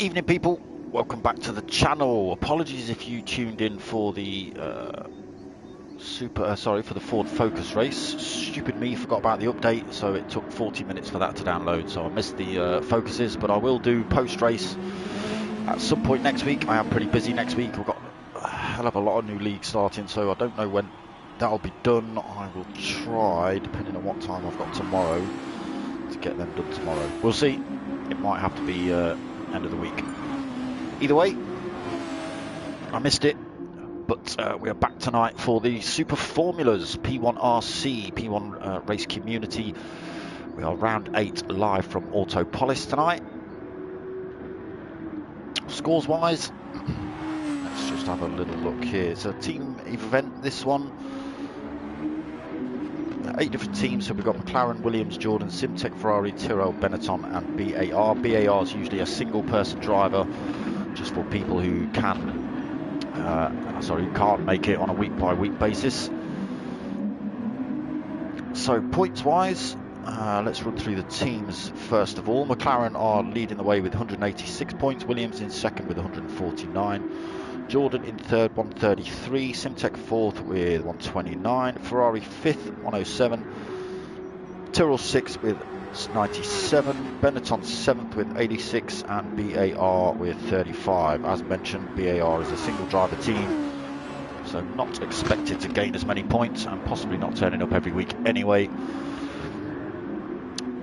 Evening, people. Welcome back to the channel. Apologies if you tuned in for the for the Ford Focus race. Stupid me, forgot about the update, so it took 40 minutes for that to download. So I missed the Focuses, but I will do post-race at some point next week. I am pretty busy next week. We've got a hell of a lot of new leagues starting, so I don't know when that'll be done. I will try, depending on what time I've got tomorrow, to get them done tomorrow. We'll see. It might have to be end of the week. Either way, I missed it, but we are back tonight for the Super Formulas, P1RC, P1 Race Community. We are round 8 live from Autopolis tonight. Scores-wise, let's just have a little look here. It's a team event, this one. 8 different teams, so we've got McLaren, Williams, Jordan, Simtek, Ferrari, Tyrrell, Benetton and BAR. BAR is usually a single person driver, just for people who can't make it on a week by week basis. So points wise, let's run through the teams first of all. McLaren are leading the way with 186 points, Williams in second with 149, Jordan in third 133, Simtek fourth with 129, Ferrari fifth 107, Tyrrell sixth with 97, Benetton 7th with 86 and BAR with 35. As mentioned, BAR is a single driver team, so not expected to gain as many points and possibly not turning up every week anyway.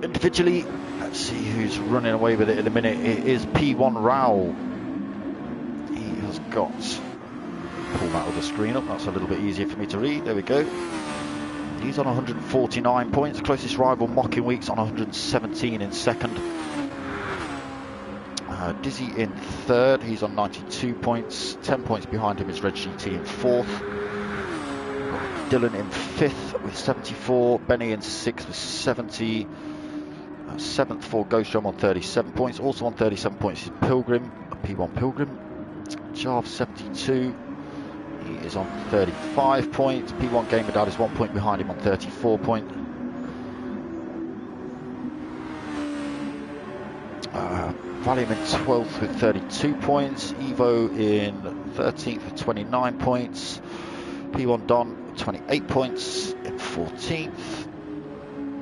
Individually, let's see who's running away with it in a minute. It is P1RC. He has got, pull that other screen up, that's a little bit easier for me to read. There we go. He's on 149 points. Closest rival, Mocking Weeks, on 117 in second. Dizzy in third. He's on 92 points. 10 points behind him is Red GT in fourth. Dylan in fifth with 74. Benny in sixth with 70. Seventh for Ghost Drum on 37 points. Also on 37 points is Pilgrim, P1 Pilgrim. Jarv 72. He is on 35 points. P1 Gamer Dad is 1 point behind him on 34 points. Valium in 12th with 32 points. Evo in 13th with 29 points. P1 Don 28 points in 14th.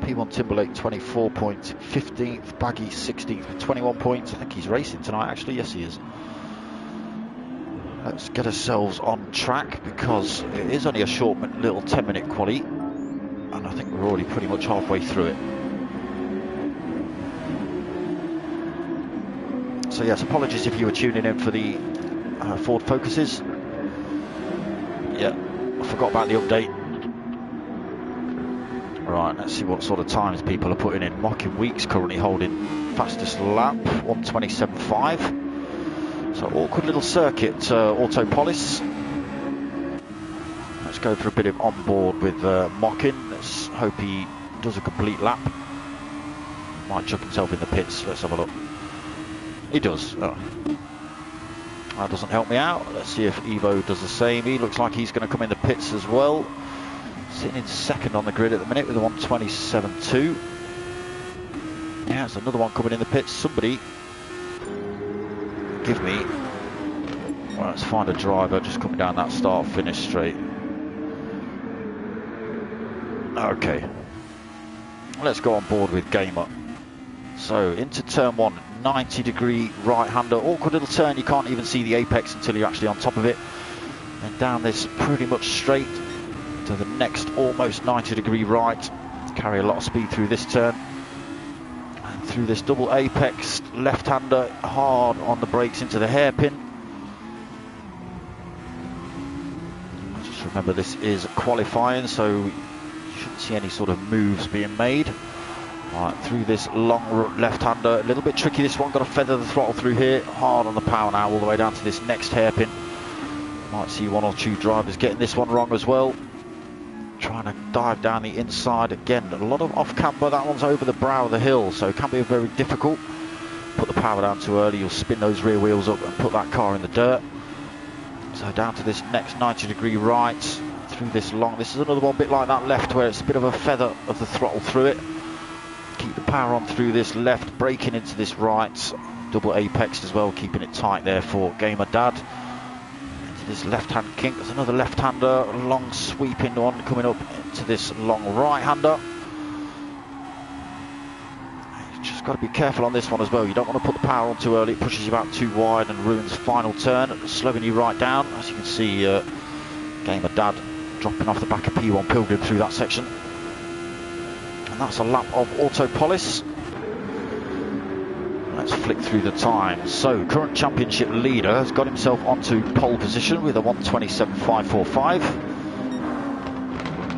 P1 Timberlake 24 points in 15th. Baggy 16th with 21 points. I think he's racing tonight actually. Yes, he is. Let's get ourselves on track because it is only a short little 10-minute quali, and I think we're already pretty much halfway through it. So yes, apologies if you were tuning in for the Ford Focuses. Yeah, I forgot about the update. Right, let's see what sort of times people are putting in. Mocking Weeks currently holding fastest lap, 127.5. So awkward little circuit, Autopolis. Let's go for a bit of onboard with Mocking. Let's hope he does a complete lap. Might chuck himself in the pits. Let's have a look. He does. Oh. That doesn't help me out. Let's see if Evo does the same. He looks like he's going to come in the pits as well. Sitting in second on the grid at the minute with a 127.2. Yeah, there's another one coming in the pits. Somebody give me, well, let's find a driver just coming down that start finish straight. Okay, let's go on board with Gamer. So into turn 1, 90-degree right-hander, awkward little turn, you can't even see the apex until you're actually on top of it, and down this pretty much straight to the next almost 90-degree right. Carry a lot of speed through this turn. Through this double apex, left-hander, hard on the brakes into the hairpin. Just remember this is qualifying, so you shouldn't see any sort of moves being made. Right, through this long left-hander, a little bit tricky this one, got to feather the throttle through here, hard on the power now, all the way down to this next hairpin. Might see one or two drivers getting this one wrong as well. Trying to dive down the inside again, a lot of off camber. That one's over the brow of the hill, so it can be very difficult. Put the power down too early, you'll spin those rear wheels up and put that car in the dirt. So down to this next 90-degree right, through this long, this is another one bit like that left where it's a bit of a feather of the throttle through it. Keep the power on through this left, braking into this right, double apexed as well, keeping it tight there for Gamer Dad. Into this left-hand kink, there's another left-hander, long sweeping one coming up into this long right-hander. You've just got to be careful on this one as well. You don't want to put the power on too early, it pushes you out too wide and ruins the final turn, slowing you right down. As you can see, Gamer Dad dropping off the back of P1 Pilgrim through that section. And that's a lap of Autopolis. Let's flick through the times. So, current championship leader has got himself onto pole position with a 1:27.545.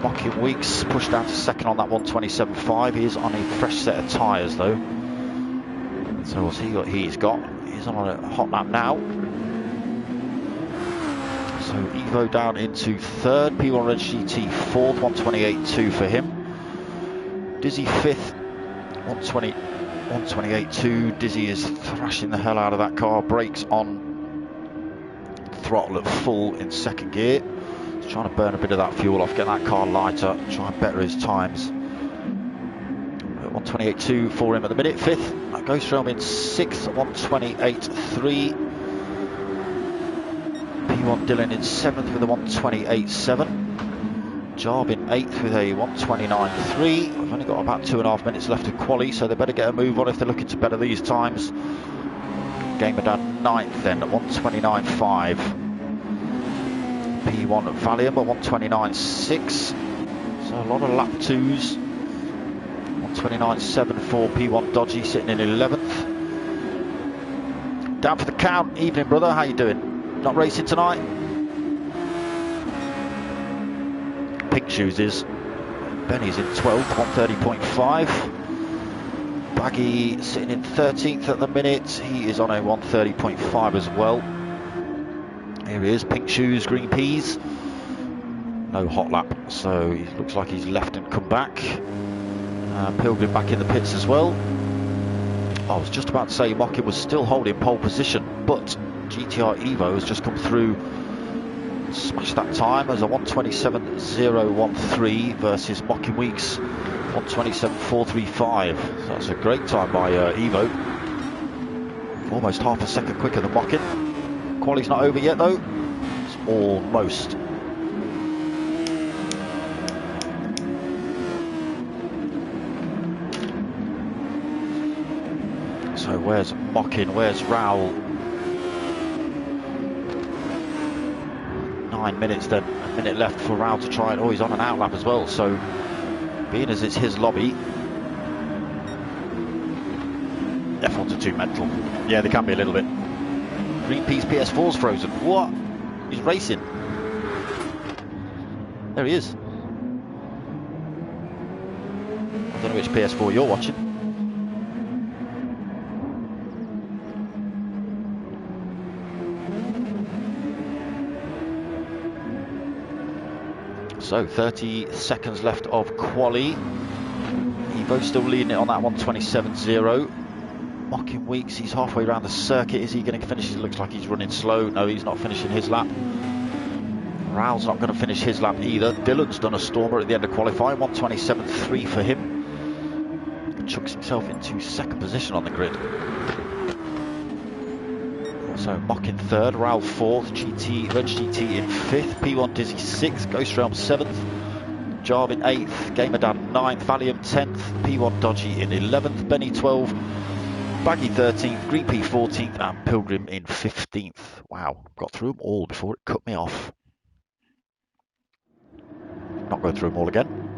Mocking Weeks pushed down to second on that 1:27.5. He is on a fresh set of tyres though. So we'll see what he's got. He's on a hot lap now. So Evo down into third. P1 Red GT fourth, 1:28.2 for him. Dizzy fifth, 1:28.2. Dizzy is thrashing the hell out of that car. Brakes on, throttle at full in second gear. He's trying to burn a bit of that fuel off, get that car lighter, try and better his times. 1:28.2 for him at the minute. Fifth, that goes from in sixth, 1:28.3. P1 Dylan in seventh with a 1:28.7. Jarb in eighth with a 1:29.3. We've only got about 2.5 minutes left of quali, so they better get a move on if they're looking to better these times. Gamer Dad ninth then at 1:29.5. P1 Valium at 1:29.6. So a lot of lap twos. 1:29.7 for P1 Dodgy sitting in 11th. Down for the count. Evening, brother. How you doing? Not racing tonight? Pink Shoes is. Benny's in 12th, 1:30.5. Baggy sitting in 13th at the minute. He is on a 1:30.5 as well. Here he is, Pink Shoes, Green Peas. No hot lap, so he looks like he's left and come back. Pilgrim back in the pits as well. I was just about to say Mocking was still holding pole position, but GTR Evo has just come through, smashed that time as a 1:27.013 versus Mocking Weeks 1:27.435. So that's a great time by Evo. Almost half a second quicker than Mocking. Quali's not over yet though. It's almost. So where's Mocking? Where's Raoul? 9 minutes then, a minute left for Raoul to try it. Oh, he's on an outlap as well, so being as it's his lobby, F1's are too mental. Yeah, they can be a little bit. Greenpeace PS4's frozen. What? He's racing. There he is. I don't know which PS4 you're watching. So 30 seconds left of quali. Evo still leading it on that 1:27.0. Mocking Weeks, he's halfway around the circuit. Is he going to finish? It looks like he's running slow. No, he's not finishing his lap. Raoul's not going to finish his lap either. Dylan's done a stormer at the end of qualifying. 1:27.3 for him. Chucks himself into second position on the grid. So Mocking third, Raoul fourth, Red GT in fifth, P1 Dizzy sixth, Ghost Realm seventh, Jarb in eighth, Gamer Dad ninth, Valium 10th, P1 Dodgy in 11th, Benny 12th, Baggy 13th, Green P 14th, and Pilgrim in 15th. Wow, got through them all before it cut me off. Not going through them all again.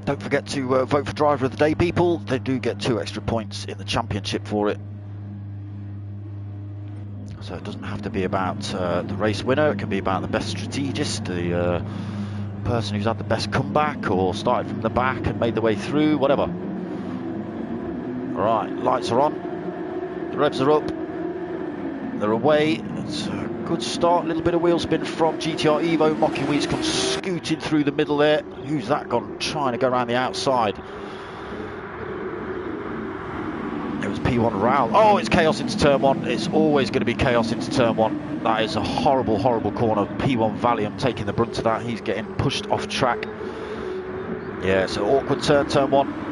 Don't forget to vote for Driver of the Day, people. They do get 2 extra points in the championship for it. So it doesn't have to be about the race winner. It can be about the best strategist, the person who's had the best comeback or started from the back and made the way through, whatever. Alright, lights are on. The revs are up. They're away. It's a good start. A little bit of wheel spin from GTR Evo. Mocking Weeds comes scooting through the middle there. Who's that gone? Trying to go around the outside. It was P1 Raoul. Oh, it's chaos into turn one. It's always going to be chaos into turn one. That is a horrible, horrible corner. P1 Valium taking the brunt of that. He's getting pushed off track. Yeah, so awkward turn, turn one.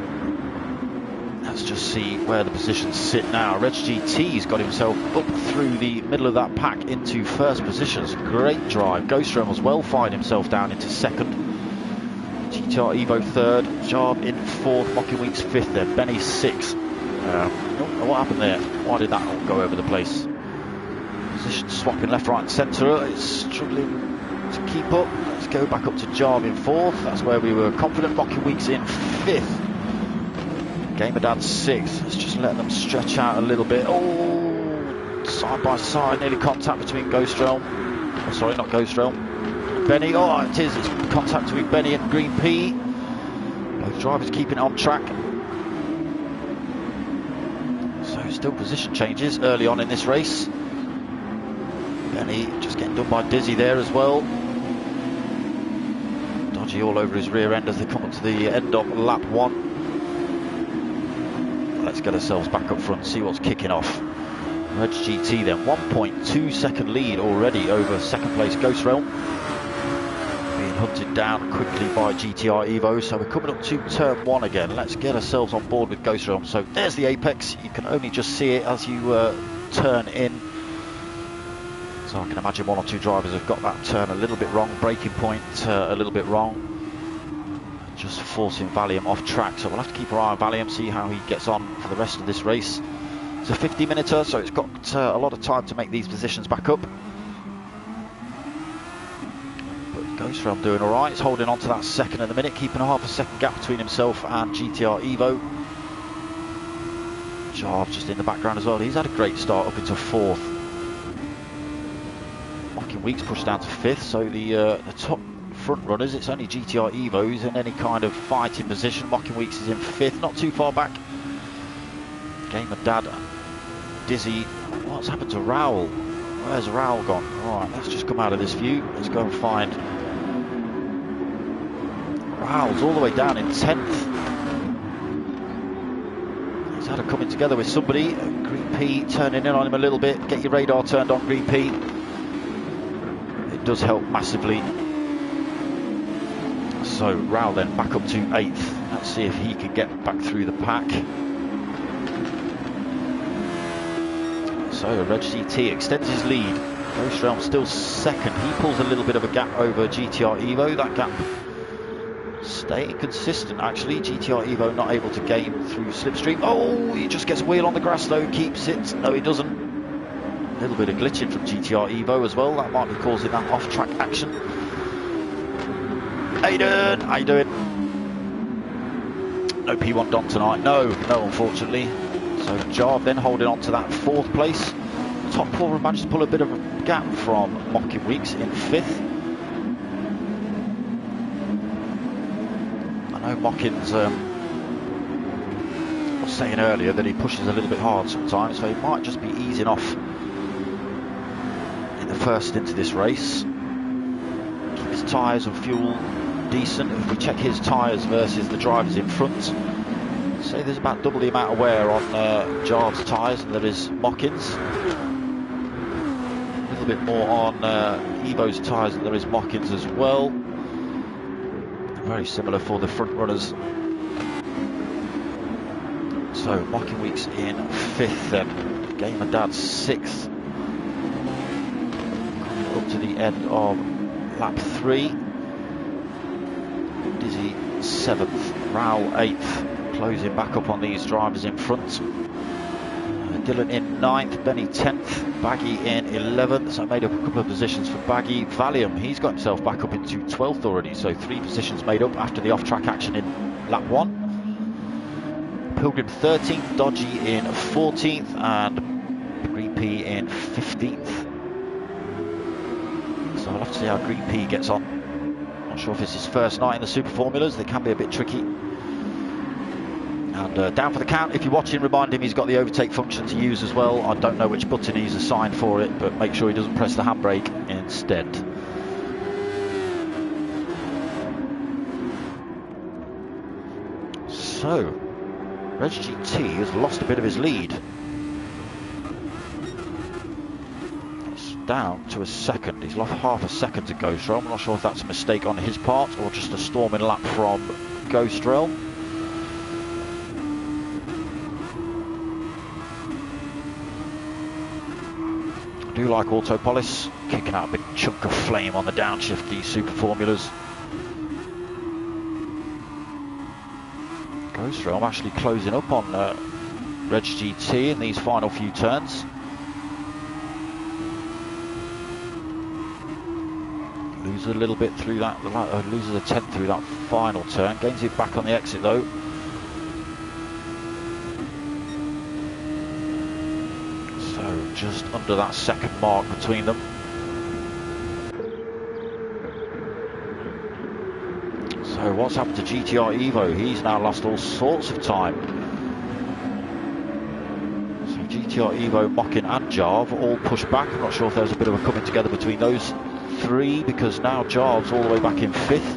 Let's just see where the positions sit now. Reg GT's got himself up through the middle of that pack into first positions. Great drive. Ghostrom has well fired himself down into second. GTR Evo third. Jarb in fourth. Mocking Weeks fifth then. Benny sixth. What happened there? Why did that all go over the place? Position swapping left, right and centre. It's struggling to keep up. Let's go back up to Jarb in fourth. That's where we were confident. Mocking Weeks in fifth. Gamer Dad sixth. Let's just let them stretch out a little bit. Oh, side by side, nearly contact between Ghost Realm. Oh, sorry, not Ghost Realm. Benny. Oh, it is. It's contact between Benny and Green P. Both drivers keeping it on track. So still position changes early on in this race. Benny just getting done by Dizzy there as well. Dodgy all over his rear end as they come up to the end of lap one. Let's get ourselves back up front, see what's kicking off. Reg GT then, 1.2 second lead already over second place Ghost Realm. Being hunted down quickly by GTR Evo, so we're coming up to turn one again. Let's get ourselves on board with Ghost Realm. So there's the apex, you can only just see it as you turn in. So I can imagine one or two drivers have got that turn a little bit wrong, braking point a little bit wrong. Just forcing Valium off track, so we'll have to keep our eye on Valium, see how he gets on for the rest of this race. It's a 50-minute, so it's got a lot of time to make these positions back up. But Ghost Realm doing all right. He's holding on to that second at the minute, keeping a half a second gap between himself and GTR Evo. Jarv just in the background as well. He's had a great start up into fourth. Mocking Weeks pushed down to fifth, so the top front runners, it's only GTR Evo who's in any kind of fighting position. Mocking Weeks is in fifth, not too far back. Gamer Dad, Dizzy. What's happened to Raoul? Where's Raoul gone? Alright, let's just come out of this view. Let's go and find Raoul's all the way down in 10th. He's had a coming together with somebody. Green P turning in on him a little bit. Get your radar turned on, Green P. It does help massively. So Raoul then back up to 8th. Let's see if he can get back through the pack. So Reg GT extends his lead. Ghost Realm still second. He pulls a little bit of a gap over GTR Evo. That gap staying consistent actually. GTR Evo not able to gain through slipstream. Oh, he just gets a wheel on the grass though. Keeps it. No, he doesn't. A little bit of glitching from GTR Evo as well. That might be causing that off-track action. Aiden, how you doing? No P1 Don tonight. No, unfortunately. So Jarv then holding on to that fourth place. Top four have managed to pull a bit of a gap from Mocking Weeks in fifth. I know Mockins was saying earlier that he pushes a little bit hard sometimes, so he might just be easing off in the first into this race. Keep his tyres and fuel decent. If we check his tyres versus the drivers in front, say there's about double the amount of wear on Jarv's tyres than there is Mockins. A little bit more on Evo's tyres than there is Mockins as well. Very similar for the front runners. So Mocking Weeks in 5th then. Gamer Dad 6th. Coming up to the end of lap 3. Dizzy 7th. Raoul 8th. Closing back up on these drivers in front. Dylan in 9th, Benny 10th, Baggy in 11th, so made up a couple of positions for Baggy. Valium, he's got himself back up into 12th already, so 3 positions made up after the off-track action in lap 1. Pilgrim 13th, Dodgy in 14th, and Green P in 15th. So I'll have to see how Green P gets on. Not sure if it's his first night in the Super Formulas, they can be a bit tricky. And down for the count, if you're watching, remind him he's got the overtake function to use as well. I don't know which button he's assigned for it, but make sure he doesn't press the handbrake instead. So, Reg GT has lost a bit of his lead. It's down to a second. He's lost half a second to Ghost Realm. I'm not sure if that's a mistake on his part or just a storming lap from Ghost Realm. I do like Autopolis, kicking out a big chunk of flame on the downshift, these Super Formulas. Ghost Realm actually closing up on Reg GT in these final few turns. Loses a little bit through that, loses a tenth through that final turn, gains it back on the exit though. So just under that second mark between them. So what's happened to GTR Evo? He's now lost all sorts of time. So GTR Evo, Mockin and Jarv all pushed back. I'm not sure if there's a bit of a coming together between those three, because now Jarv's all the way back in 5th.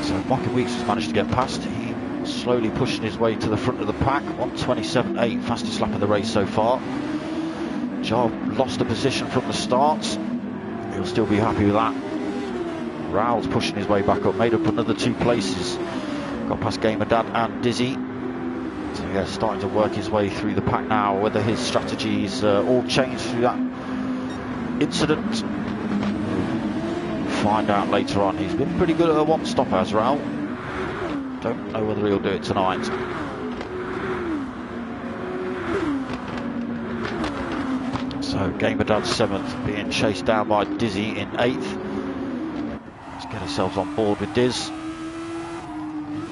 So Mockin Weeks has managed to get past. He slowly pushing his way to the front of the pack. 1:27.8, fastest lap of the race so far. Jarv lost a position from the start. He'll still be happy with that. Raoul's pushing his way back up, made up another 2 places. Got past Gamer Dad and Dizzy. So yeah, starting to work his way through the pack now. Whether his strategies all changed through that incident, we'll find out later on. He's been pretty good at a one-stop, as Raoul. Don't know whether he'll do it tonight. So Gamer Dad 7th, being chased down by Dizzy in 8th. Let's get ourselves on board with Diz.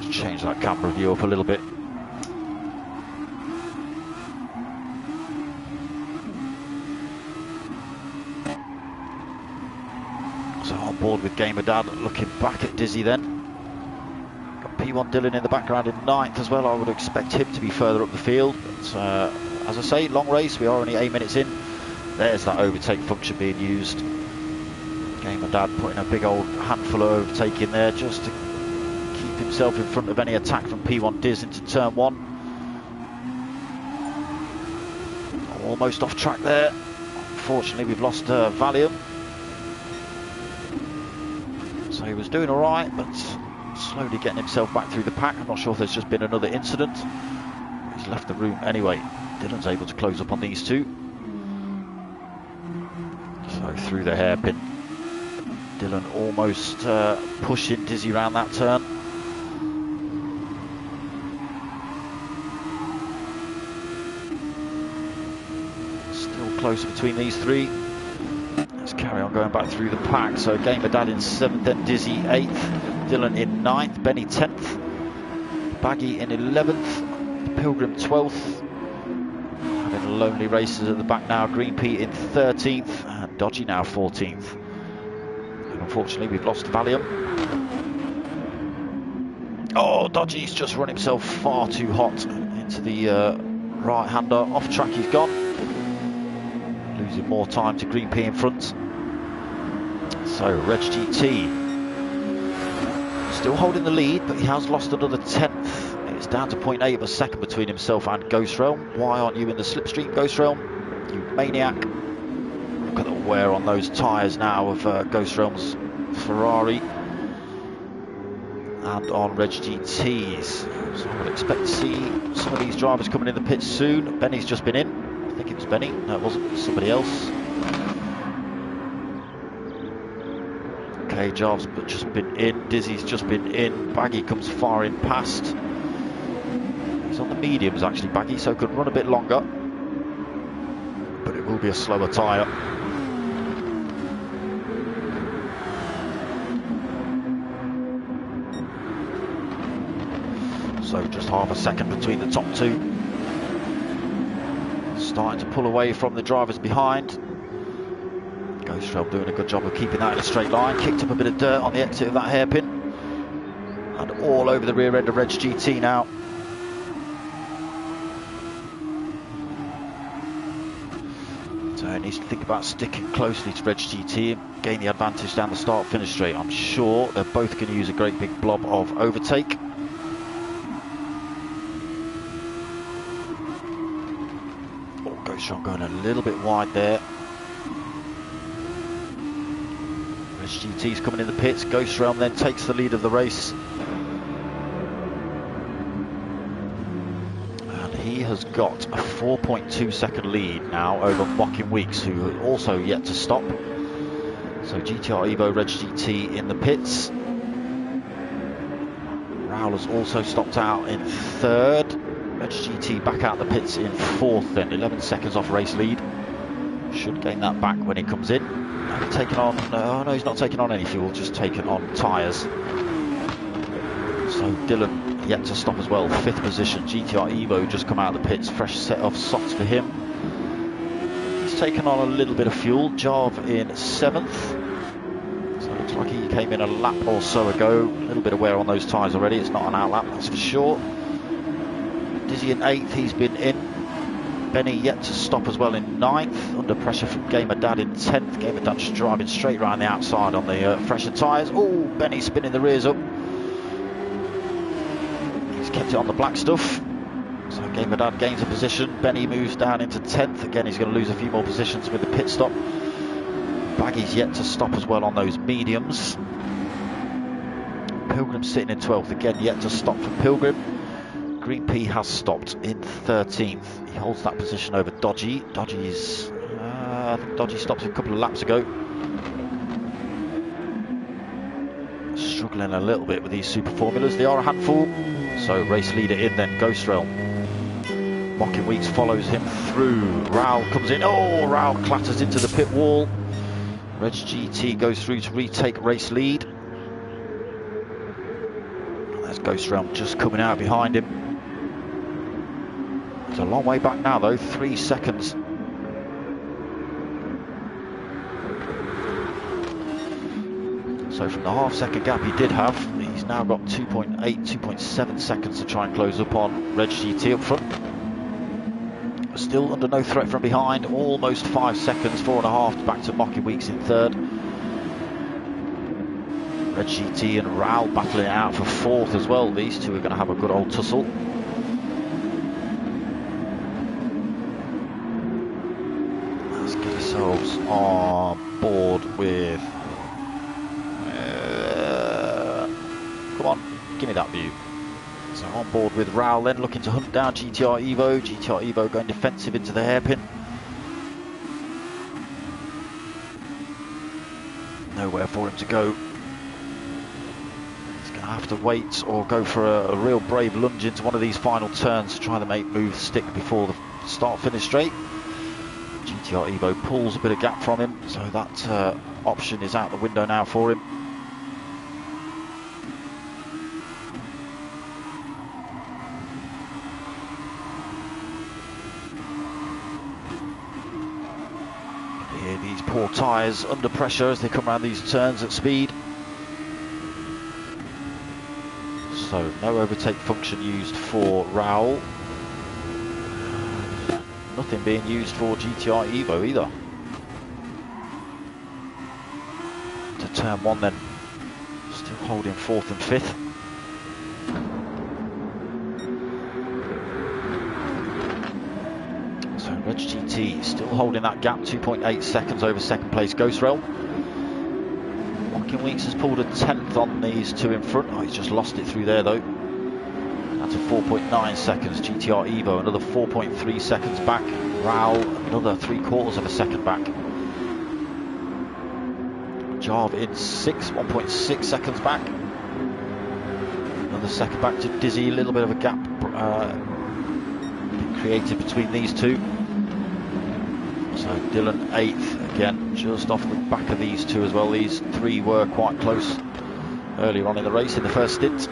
Let's change that camera view up a little bit. So on board with Gamer Dad, looking back at Dizzy then. Got P1 Dylan in the background in 9th as well. I would expect him to be further up the field. But as I say, long race, we are only 8 minutes in. There's that overtake function being used. Gamer Dad putting a big old handful of overtake in there just to keep himself in front of any attack from P1 Diz into turn 1. Almost off track there. Unfortunately, we've lost Valium. So he was doing alright, but slowly getting himself back through the pack. I'm not sure if there's just been another incident. He's left the room anyway. Dylan's able to close up on these two. So through the hairpin. Dylan almost pushing Dizzy around that turn. Still close between these three. Let's carry on going back through the pack. So Gamer Dad in 7th, then Dizzy 8th, Dylan in 9th, Benny 10th, Baggy in 11th, Pilgrim 12th. Having lonely races at the back now. Green Pete in 13th, and Dodgy now 14th. And unfortunately, we've lost Valium. Oh, Dodgy's just run himself far too hot into the right-hander. Off track he's gone. Losing more time to Green P in front. So Reg GT still holding the lead, but he has lost another 10th. It's down to 0.8 of a second between himself and Ghost Realm. Why aren't you in the slipstream, Ghost Realm? You maniac. Look at the wear on those tyres now of Ghost Realm's Ferrari. And on Reg GT's. So I would expect to see some of these drivers coming in the pits soon. Benny's just been in. I think it was Benny. No, it wasn't. Somebody else. Okay, Jarv's just been in. Dizzy's just been in. Baggy comes far in past. He's on the mediums actually, Baggy, so could run a bit longer. But it will be a slower tyre. So just half a second between the top two. Starting to pull away from the drivers behind. Ghost Realm doing a good job of keeping that in a straight line. Kicked up a bit of dirt on the exit of that hairpin. And all over the rear end of Reg GT now. So he needs to think about sticking closely to Reg GT and gain the advantage down the start-finish straight. I'm sure they're both going to use a great big blob of overtake. Oh, Ghost Realm going a little bit wide there. GT's coming in the pits. Ghost Realm then takes the lead of the race. And he has got a 4.2 second lead now over Mocking Weeks, who are also yet to stop. So GTR Evo Reg GT in the pits. Raul has also stopped out in third. Reg GT back out the pits in fourth then, 11 seconds off race lead. Should gain that back when he comes in. Taking on, oh no, he's not taking on any fuel, just taking on tyres. So Dylan yet to stop as well, 5th position. GTR Evo just come out of the pits, fresh set of softs for him. He's taken on a little bit of fuel. Jarv in 7th. So it looks like he came in a lap or so ago. A little bit of wear on those tyres already, it's not an out lap, that's for sure. Dizzy in 8th, he's been in. Benny yet to stop as well in 9th, under pressure from Gamer Dad in 10th. Gamer Dad just driving straight around the outside on the fresher tyres. Oh, Benny spinning the rears up. He's kept it on the black stuff. So Gamer Dad gains a position. Benny moves down into 10th. Again, he's going to lose a few more positions with the pit stop. Baggy's yet to stop as well on those mediums. Pilgrim sitting in 12th. Again, yet to stop for Pilgrim. Green P has stopped in 13th. He holds that position over Dodgy. Dodgy's, I think Dodgy stopped a couple of laps ago. Struggling a little bit with these Super Formulas. They are a handful. So race leader in then, Ghost Realm. Mocking Weeks follows him through. Raul comes in. Oh, Raul clatters into the pit wall. Reg GT goes through to retake race lead. There's Ghost Realm just coming out behind him. It's a long way back now though, 3 seconds. So from the half-second gap he did have, he's now got 2.8, 2.7 seconds to try and close up on Reg GT up front. Still under no threat from behind, almost 5 seconds, 4.5 back to Mocking Weeks in third. Reg GT and Raul battling it out for 4th as well. These two are going to have a good old tussle. Let's get ourselves on board with... come on, give me that view. So on board with Raul then, looking to hunt down GTR Evo. GTR Evo going defensive into the hairpin. Nowhere for him to go. Have to wait or go for a real brave lunge into one of these final turns to try to make moves stick before the start-finish straight. GTR Evo pulls a bit of gap from him, so that option is out the window now for him. Here these poor tyres under pressure as they come around these turns at speed. So no overtake function used for Raul. Nothing being used for GTR Evo either. To turn 1 then. Still holding 4th and 5th. So Reg GT still holding that gap, 2.8 seconds over second place Ghost Realm. Mocking Weeks has pulled a 10th on these two in front. Oh, he's just lost it through there though. That's a 4.9 seconds. GTR Evo another 4.3 seconds back. Raul another 3/4 of a second back. Jarv in 6, 1.6 seconds back. Another second back to Dizzy. A little bit of a gap created between these two. So Dylan 8th again, just off the back of these two as well. These three were quite close earlier on in the race in the first stint.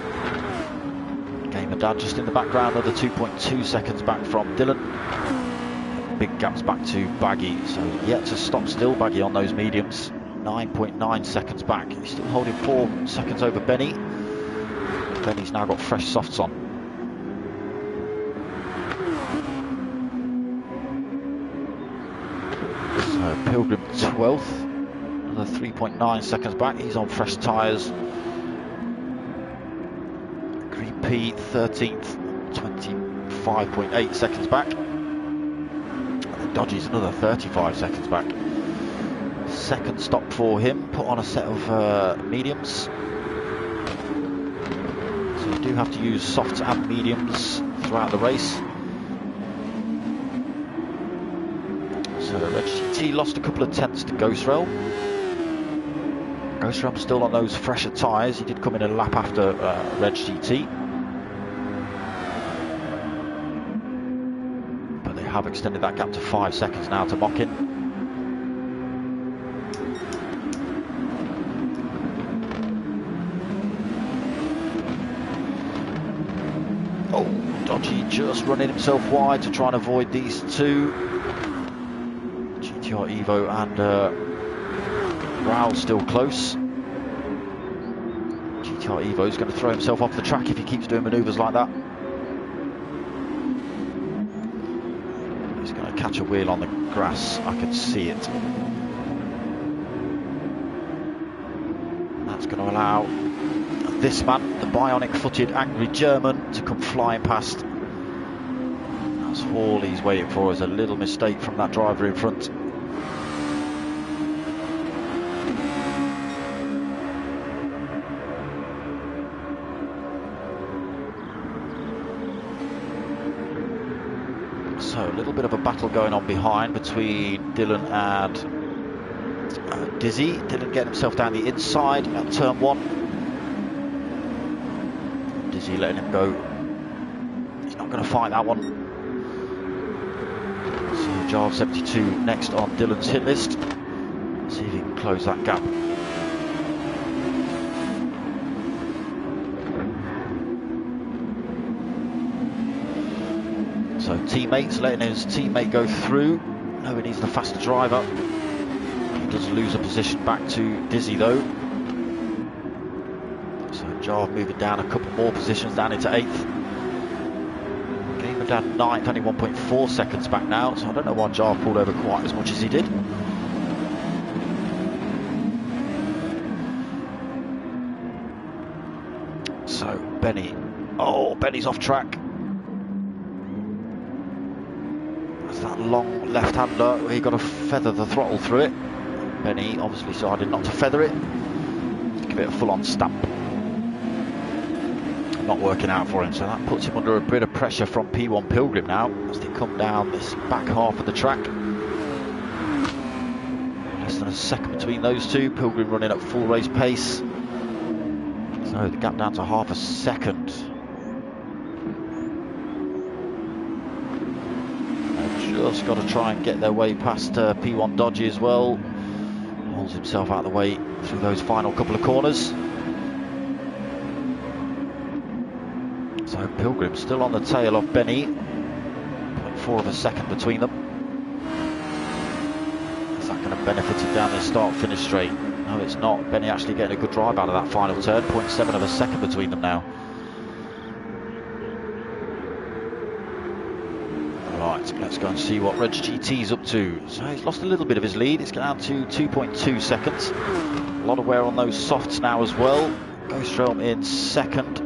Gamer Dad just in the background, another 2.2 seconds back from Dylan. Big gaps back to Baggy, so yet to stop still Baggy on those mediums. 9.9 seconds back. He's still holding 4 seconds over Benny. Benny's now got fresh softs on. So Pilgrim 12th, another 3.9 seconds back. He's on fresh tyres. Green P 13th, 25.8 seconds back. And then Dodgy's another 35 seconds back. Second stop for him, put on a set of mediums. So you do have to use softs and mediums throughout the race. So Red GT lost a couple of tenths to Ghost Realm. Ghost Realm still on those fresher tyres. He did come in a lap after Red GT. But they have extended that gap to 5 seconds now to Mockin. Oh, Dodgy just running himself wide to try and avoid these two. GTR Evo and Raul still close. GTR Evo is going to throw himself off the track if he keeps doing manoeuvres like that. He's going to catch a wheel on the grass, I can see it. That's going to allow this man, the bionic-footed angry German, to come flying past. That's all he's waiting for, is a little mistake from that driver in front. So a little bit of a battle going on behind between Dylan and Dizzy. Dylan getting himself down the inside at turn 1. Dizzy letting him go. He's not going to fight that one. So Jar 72 next on Dylan's hit list. See if he can close that gap. So teammates letting his teammate go through, knowing he's the faster driver. He does lose a position back to Dizzy though. So Jar moving down a couple more positions down into 8th. Game down 9th, only 1.4 seconds back now, so I don't know why Jar pulled over quite as much as he did. So Benny, oh, Benny's off track. That long left-hander, he got to feather the throttle through it. Benny obviously decided not to feather it. Give it a full-on stamp. Not working out for him, so that puts him under a bit of pressure from P1 Pilgrim now as they come down this back half of the track. Less than a second between those two. Pilgrim running at full race pace. So the gap down to half a second. Just got to try and get their way past P1 Dodgy as well. Holds himself out of the way through those final couple of corners. So Pilgrim still on the tail of Benny. 0.4 of a second between them. Is that going to benefit him down this start-finish straight? No, it's not. Benny actually getting a good drive out of that final turn. 0.7 of a second between them now. Right, let's go and see what Reg GT's up to. So he's lost a little bit of his lead. It's down to 2.2 seconds. A lot of wear on those softs now as well. Ghost Realm in second.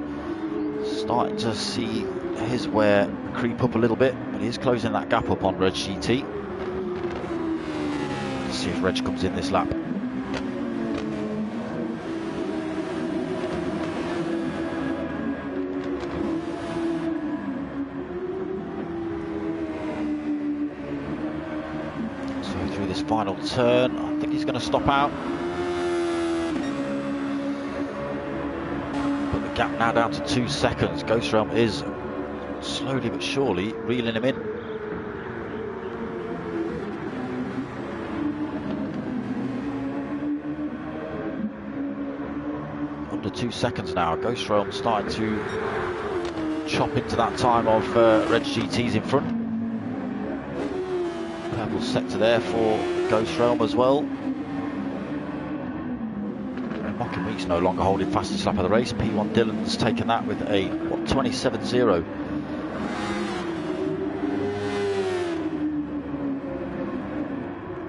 Starting to see his wear creep up a little bit, but he is closing that gap up on Reg GT. Let's see if Reg comes in this lap. This final turn, I think he's going to stop out. But the gap now down to 2 seconds. Ghost Realm is slowly but surely reeling him in. Under 2 seconds now. Ghost Realm starting to chop into that time of Reg GT's in front. Purple sector there for Ghost Realm as well. Mockin Week's no longer holding fastest lap of the race. P1 Dylan's taken that with a 1:27.0.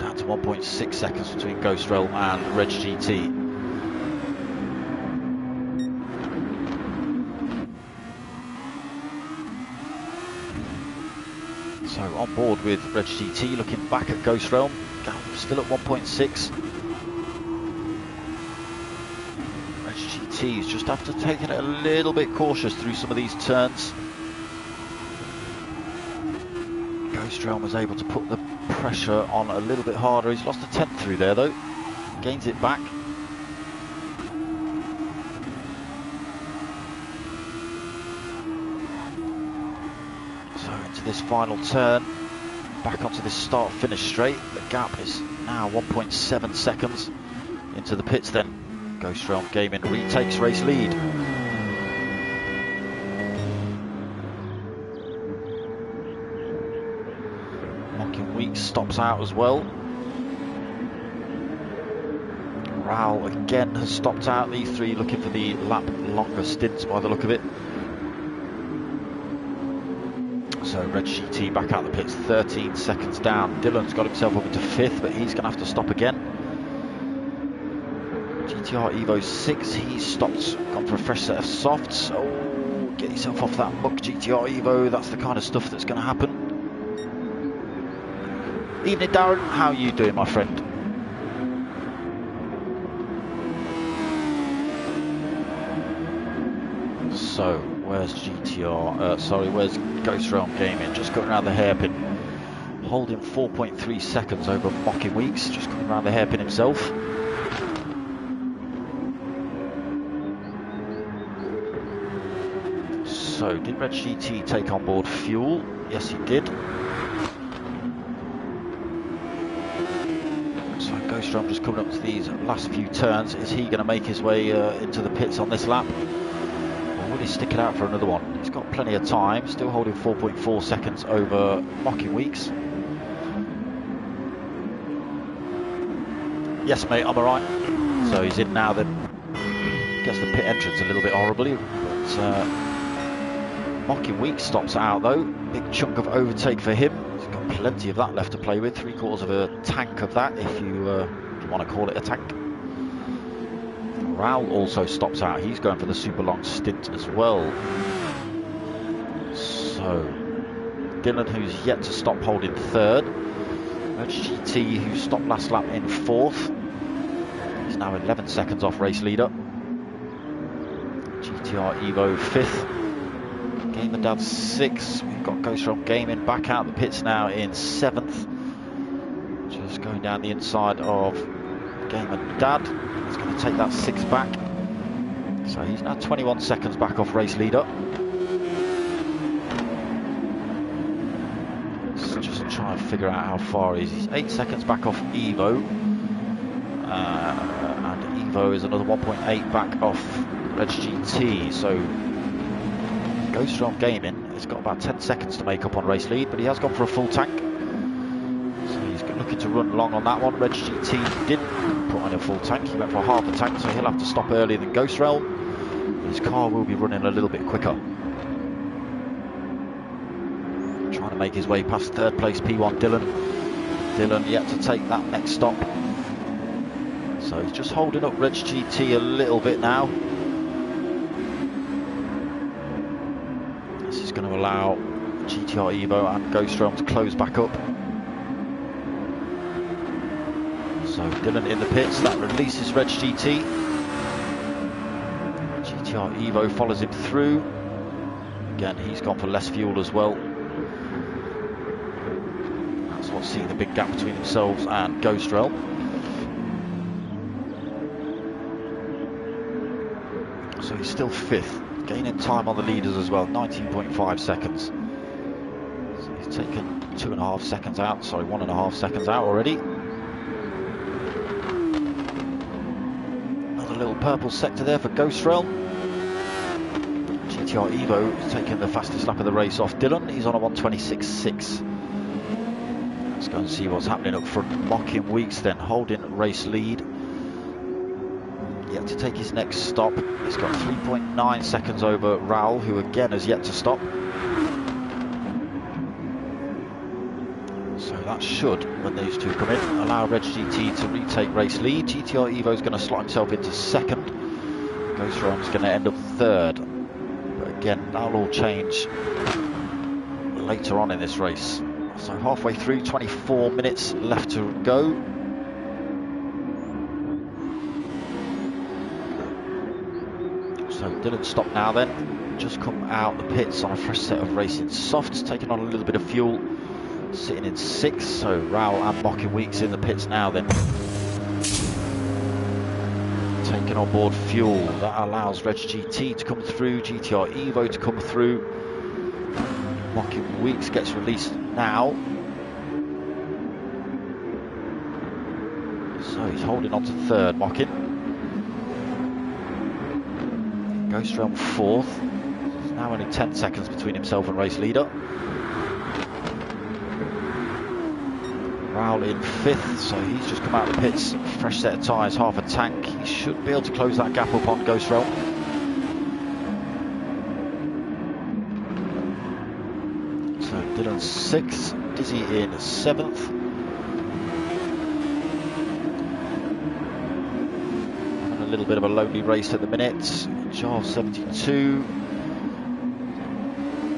Down to 1.6 seconds between Ghost Realm and Reg GT. So on board with Reg GT, looking back at Ghost Realm, still at 1.6. GTs just after taking it a little bit cautious through some of these turns. Ghost Realm was able to put the pressure on a little bit harder. He's lost a tenth through there though, gains it back. So into this final turn, back onto this start-finish straight. The gap is now 1.7 seconds into the pits then. Ghost Realm Gaming retakes race lead. Mocking Weeks stops out as well. Raoul again has stopped out. These three looking for the lap longer stints by the look of it. So Red GT back out the pits, 13 seconds down. Dylan's got himself up into 5th, but he's going to have to stop again. GTR Evo 6, he's stopped, gone for a fresh set of softs. Oh, get yourself off that muck, GTR Evo. That's the kind of stuff that's going to happen. Evening, Darren. How are you doing, my friend? So, where's GTR? Where's Ghost Realm Gaming? Just going around the hairpin. Holding 4.3 seconds over Mocking Weeks. Just coming around the hairpin himself. So, did Red GT take on board fuel? Yes, he did. So, Ghost Realm just coming up to these last few turns. Is he going to make his way into the pits on this lap? Will he stick it out for another one? He's got plenty of time, still holding 4.4 seconds over Mocking Weeks. Yes, mate, I'm alright. So he's in now then. Gets the pit entrance a little bit horribly, but Mocking Weeks stops out though. Big chunk of overtake for him. He's got plenty of that left to play with. 3/4 of a tank of that, if you want to call it a tank. Raoul also stops out. He's going for the super long stint as well. So Dylan, who's yet to stop, holding 3rd. Red GT, who stopped last lap, in 4th. He's now 11 seconds off race leader. GTR Evo 5th. Gamer Dad 6th. We've got Ghost Realm Gaming back out the pits now in 7th. Just going down the inside of Gamer Dad. He's going to take that 6 back. So he's now 21 seconds back off race leader. Let's just try and figure out how far he is. He's 8 seconds back off Evo. And Evo is another 1.8 back off Red GT. So Ghost Realm Gaming has got about 10 seconds to make up on race lead, but he has gone for a full tank. So he's looking to run long on that one. Red GT didn't put on a full tank, he went for a half a tank, so he'll have to stop earlier than Ghost Realm. His car will be running a little bit quicker. Trying to make his way past 3rd place P1 Dylan. Dylan yet to take that next stop. So he's just holding up Red GT a little bit now. This is going to allow GTR Evo and Ghost Realm to close back up. So Dylan in the pits, that releases Red GT. GTR Evo follows him through. Again, he's gone for less fuel as well. That's what's seeing the big gap between themselves and Ghost Realm. So he's still 5th, gaining time on the leaders as well, 19.5 seconds. So he's taken 2.5 seconds out, sorry, 1.5 seconds out already. Little purple sector there for Ghost Realm. GTR Evo is taking the fastest lap of the race off Dylan. He's on a 1:26.6. Let's go and see what's happening up front. Mocking Weeks then, holding race lead. Yet to take his next stop. He's got 3.9 seconds over Raoul, who again has yet to stop. So that should, when these two come in, allow Red GT to retake race lead. GTR Evo is going to slot himself into 2nd. Ghost Realm is going to end up 3rd. But again, that'll all change later on in this race. So halfway through, 24 minutes left to go. So Dylan stopped now then, just come out the pits on a fresh set of racing softs, taking on a little bit of fuel, sitting in 6th. So Raoul and Mocking Weeks in the pits now then. Taking on board fuel, that allows Reg GT to come through, GTR Evo to come through. Mocking Weeks gets released now. So he's holding on to 3rd, Mocking. Ghost Realm 4th. There's now only 10 seconds between himself and race leader. Raoul in 5th, so he's just come out of the pits. Fresh set of tyres, half a tank. He should be able to close that gap up on Ghost Realm. So Dylan's 6th, Dizzy in 7th. And a little bit of a lonely race at the minute. Jarv 72.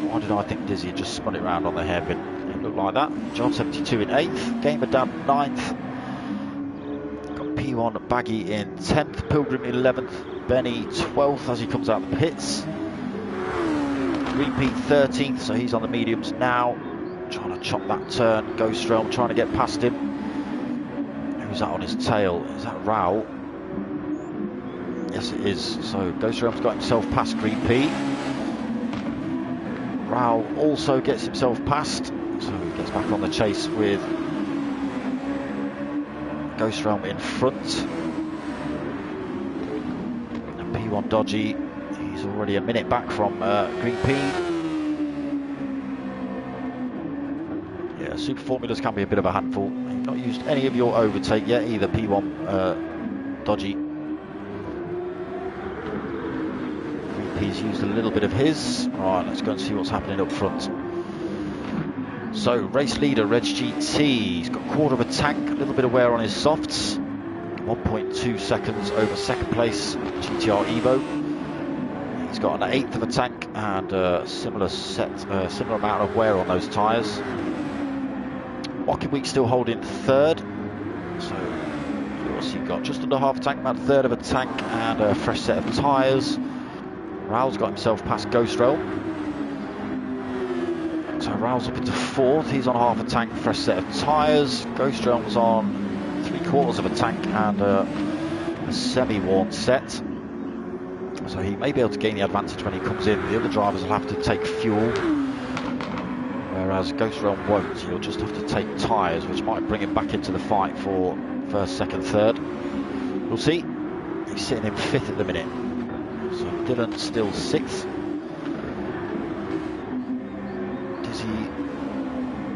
Why did I think Dizzy had just spun it round on the hairpin? It looked like that. Jarv 72 in 8th. Gamer Dad 9th. Got P1 Baggy in 10th. Pilgrim 11th. Benny 12th as he comes out the pits. Repeat 13th, so he's on the mediums now. Trying to chop that turn. Ghost Realm trying to get past him. Who's that on his tail? Is that Raoul? Yes, it is. So Ghost Realm's got himself past Green P. Raoul also gets himself past. So he gets back on the chase with Ghost Realm in front. And P1 Dodgy, he's already a minute back from Green P. Yeah, Super Formulas can be a bit of a handful. You've not used any of your overtake yet either, P1 Dodgy. Green P's used a little bit of his. Right, let's go and see what's happening up front. So, race leader, Reg GT, he's got a quarter of a tank, a little bit of wear on his softs. 1.2 seconds over 2nd place, GTR Evo. He's got an 1/8 of a tank and a similar amount of wear on those tyres. Mocking Week still holding 3rd. So, what's he got? Just under half a tank, about 1/3 of a tank and a fresh set of tyres. Raoul's got himself past Ghost Realm. So Raoul's up into 4th, he's on half a tank, fresh set of tyres. Ghost Realm's on 3/4 of a tank and a semi-worn set. So he may be able to gain the advantage when he comes in. The other drivers will have to take fuel, whereas Ghost Realm won't. He'll just have to take tyres, which might bring him back into the fight for 1st, 2nd, 3rd. We'll see. He's sitting in 5th at the minute. So Dylan's still 6th.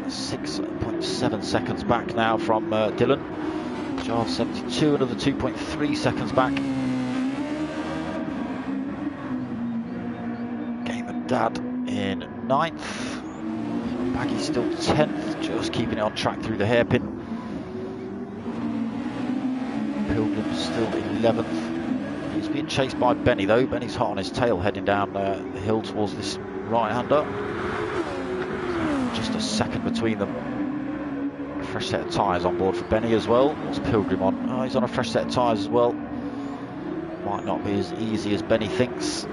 6.7 seconds back now from Dylan. Jarv 72, another 2.3 seconds back. Gamer Dad in 9th. Baggy's still 10th, just keeping it on track through the hairpin. Pilgrim's still 11th. He's being chased by Benny though. Benny's hot on his tail heading down the hill towards this right-hander. Just a second between them. A fresh set of tyres on board for Benny as well. What's Pilgrim on? Oh, he's on a fresh set of tyres as well. Might not be as easy as Benny thinks.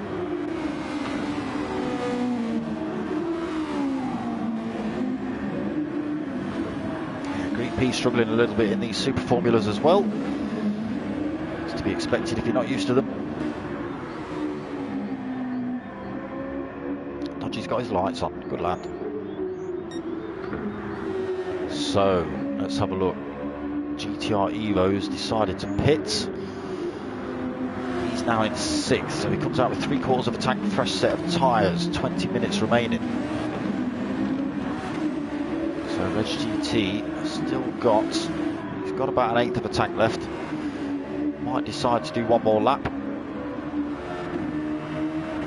Yeah, Green P struggling a little bit in these Super Formulas as well. It's to be expected if you're not used to them. Dodgy's got his lights on. Good lad. So, let's have a look. GTR Evo's decided to pit. He's now in 6th, so he comes out with 3/4 of a tank, fresh set of tyres, 20 minutes remaining. So Reg GT still he's got about an 1/8 of a tank left. Might decide to do one more lap.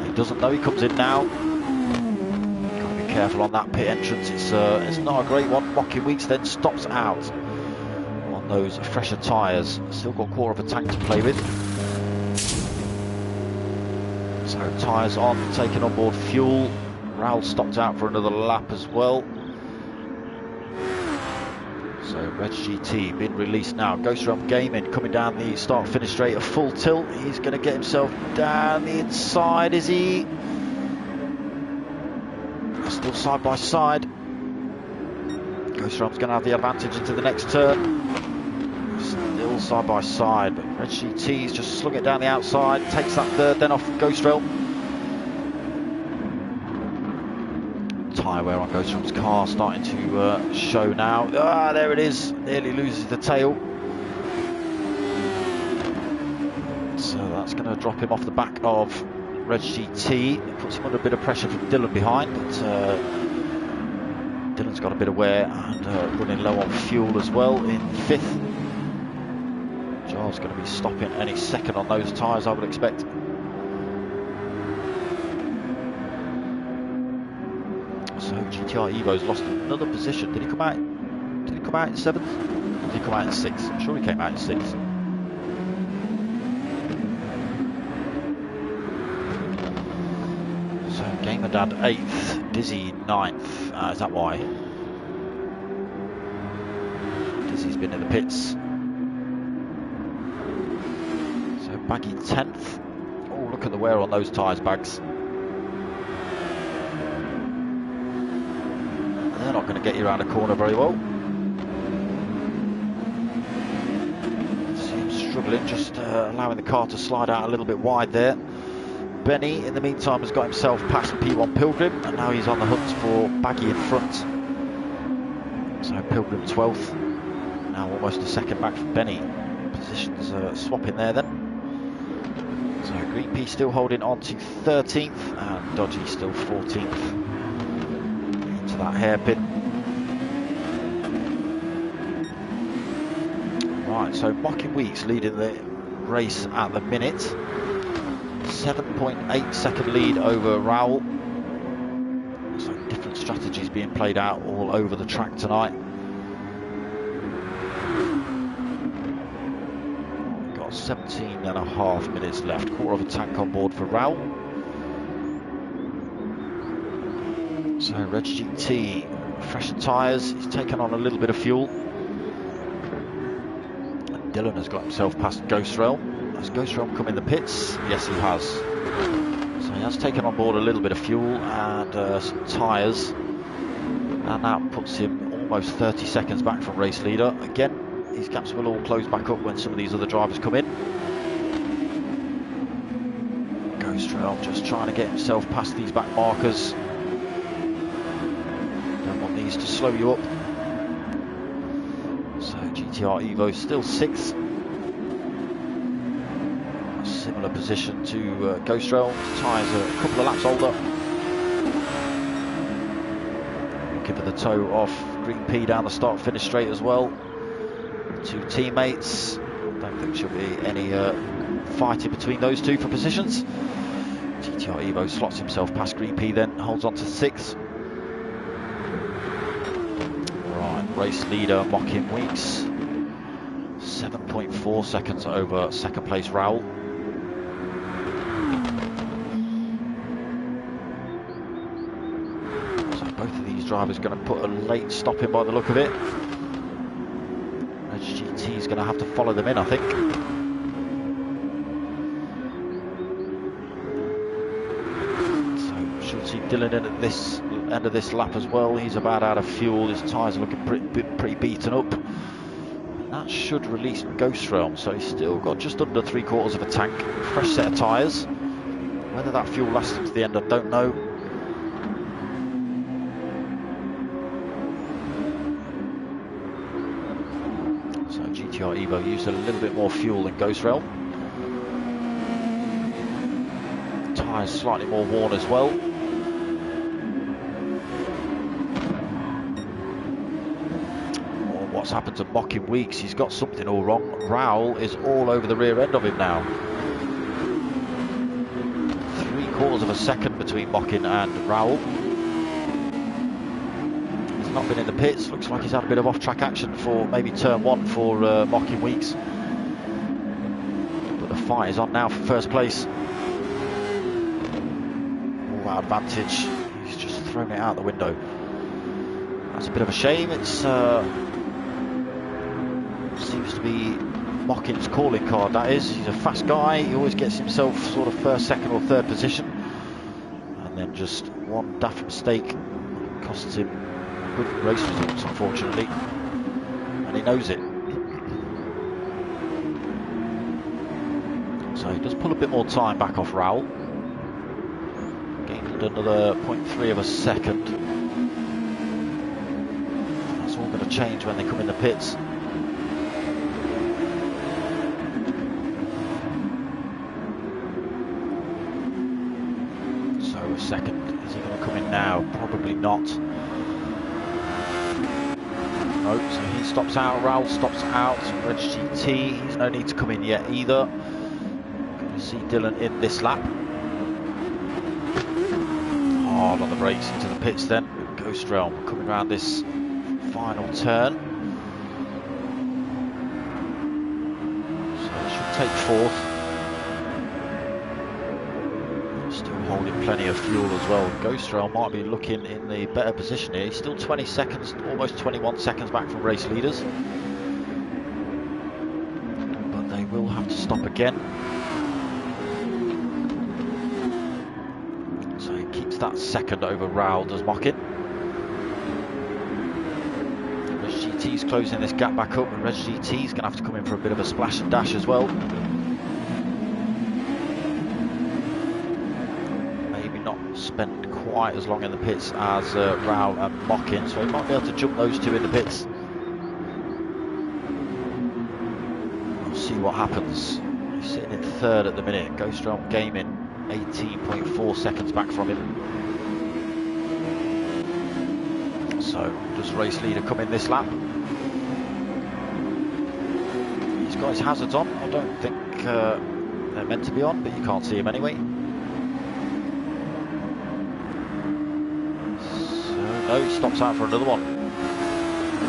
He doesn't know, he comes in now. Careful on that pit entrance, it's not a great one. Mocking Weeks then stops out on those fresher tyres. Still got 1/4 of a tank to play with. So tyres on, taking on board fuel. Raoul stopped out for another lap as well. So Reg GT been released now. Ghost Realm Gaming coming down the start-finish straight at full tilt. He's going to get himself down the inside, is he? Still side by side. Ghost Realm's going to have the advantage into the next turn. Still side by side, but Reg GT's just slung it down the outside. Takes that third, then off Ghost Realm. Tyre wear on Ghost Realm's car starting to show now. Ah, there it is. Nearly loses the tail. So that's going to drop him off the back of Reg GT. It puts him under a bit of pressure from Dylan behind, but Dylan's got a bit of wear and running low on fuel as well in 5th. Giles going to be stopping any second on those tyres, I would expect. So GTR Evo's lost another position. Did he come out? Did he come out in 7th? Or did he come out in 6th? I'm sure he came out in 6th. So Gamerdad 8th, Dizzy 9th. Is that why? Dizzy's been in the pits. So Baggy 10th. Oh, look at the wear on those tyres, Bags. They're not going to get you around the corner very well. Seems struggling, just allowing the car to slide out a little bit wide there. Benny, in the meantime, has got himself past P1 Pilgrim, and now he's on the hunt for Baggy in front. So Pilgrim 12th, now almost a second back from Benny. Positions swapping there then. So Green P still holding on to 13th, and Dodgy still 14th. Into that hairpin. Right, so Mocking Weeks leading the race at the minute. 7.8 second lead over Rowell. So different strategies being played out all over the track tonight. Got 17.5 minutes left. Quarter of a tank on board for Rowell. So Reg GT, fresher tyres. He's taken on a little bit of fuel. And Dylan has got himself past Ghost Realm. Has Ghost Realm come in the pits? Yes, he has. So he has taken on board a little bit of fuel and some tyres, and that puts him almost 30 seconds back from race leader. Again, these gaps will all close back up when some of these other drivers come in. Ghost Realm just trying to get himself past these back markers. Don't want these to slow you up. So GTR Evo still 6th. Similar position to Ghost Realm. Tyres are a couple of laps older. Looking for the toe off Green P down the start finish straight as well. 2 teammates. Don't think there'll be any fighting between those two for positions. GTR Evo slots himself past Green P, then holds on to 6th. Right, race leader Mocking Weeks. 7.4 seconds over second place Rowell. Both of these drivers going to put a late stop in by the look of it. Reg GT is going to have to follow them in, I think. So should see Dylan in at this end of this lap as well. He's about out of fuel. His tyres are looking pretty beaten up. And that should release Ghost Realm. So he's still got just under 3/4 of a tank. Fresh set of tyres. Whether that fuel lasts him to the end, I don't know. GTR Evo used a little bit more fuel than Ghost Realm. Tyres slightly more worn as well. Oh, what's happened to Mocking Weeks? He's got something all wrong. Rowell is all over the rear end of him now. 3/4 of a second between Mocking and Rowell. Not been in the pits. Looks like he's had a bit of off-track action for maybe turn 1 for Mocking Weeks. But the fight is on now for first place. All that advantage. He's just thrown it out the window. That's a bit of a shame. It's Seems to be Mockin's calling card, that is. He's a fast guy, he always gets himself sort of first, second or third position. And then just one daft mistake costs him good race results, unfortunately. And he knows it. So he does pull a bit more time back off Raoul. Gained another 0.3 of a second. That's all going to change when they come in the pits. So a second, is he going to come in now? Probably not. No, so he stops out, Raoul stops out, Reg GT, he's no need to come in yet either. Going to see Dylan in this lap. Hard on the brakes into the pits then. Ghost Realm coming around this final turn. So it should take fourth. Still holding plenty of fuel as well. Ghost Realm might be looking in the better position here. He's still 20 seconds, almost 21 seconds back from race leaders. But they will have to stop again. So he keeps that second over Raoul, does Mockin. Reg GT's closing this gap back up, and Reg GT's going to have to come in for a bit of a splash and dash as well. Maybe not spend quite as long in the pits as Raoul and Mockin, so he might be able to jump those two in the pits. We'll see what happens. He's sitting in third at the minute. Ghost Realm Gaming 18.4 seconds back from him. So does race leader come in this lap? He's got his hazards on. I don't think they're meant to be on, but you can't see him anyway. So no, he stops out for another one.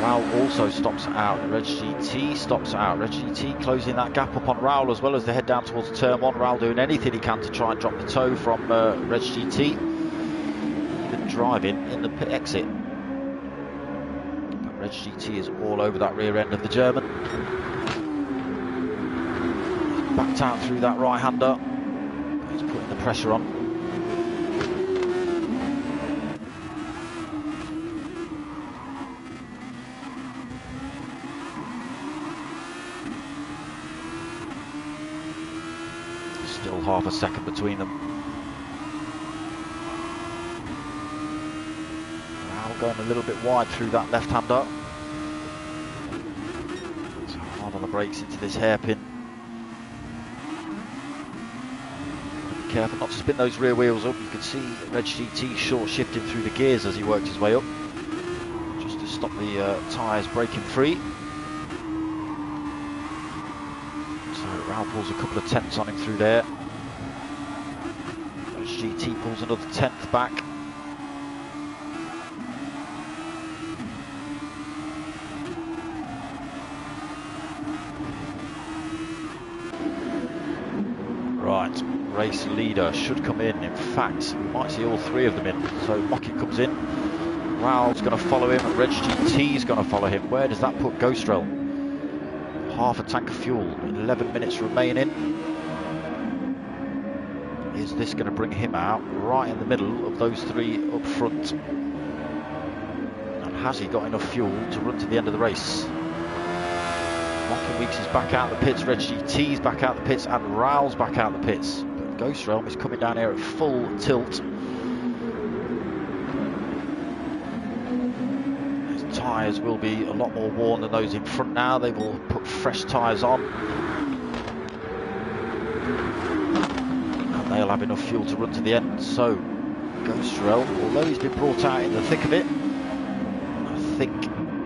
Raoul also stops out. Reg GT stops out. Reg GT closing that gap up on Raoul as well as they head down towards turn one. Raoul doing anything he can to try and drop the toe from Reg GT. Even driving in the pit exit. But Reg GT is all over that rear end of the German. He's backed out through that right-hander. He's putting the pressure on. Still half a second between them. Now going a little bit wide through that left-hander. So hard on the brakes into this hairpin. Be careful not to spin those rear wheels up. You can see Reg GT short shifting through the gears as he works his way up, just to stop the tyres breaking free. Raoul pulls a couple of tenths on him through there. GT pulls another 10th back. Right, race leader should come in. In fact, we might see all three of them in. So Mockin comes in. Raoul's going to follow him. Reg GT's going to follow him. Where does that put Ghost Realm? Half a tank of fuel, 11 minutes remaining. Is this going to bring him out right in the middle of those three up front? And has he got enough fuel to run to the end of the race? Mockin Weeks is back out the pits, Reg GT's back out the pits, and Raoul's back out the pits. But Ghost Realm is coming down here at full tilt. Tyres will be a lot more worn than those in front now. They will put fresh tyres on and they'll have enough fuel to run to the end. So Ghost Realm, although he's been brought out in the thick of it, I think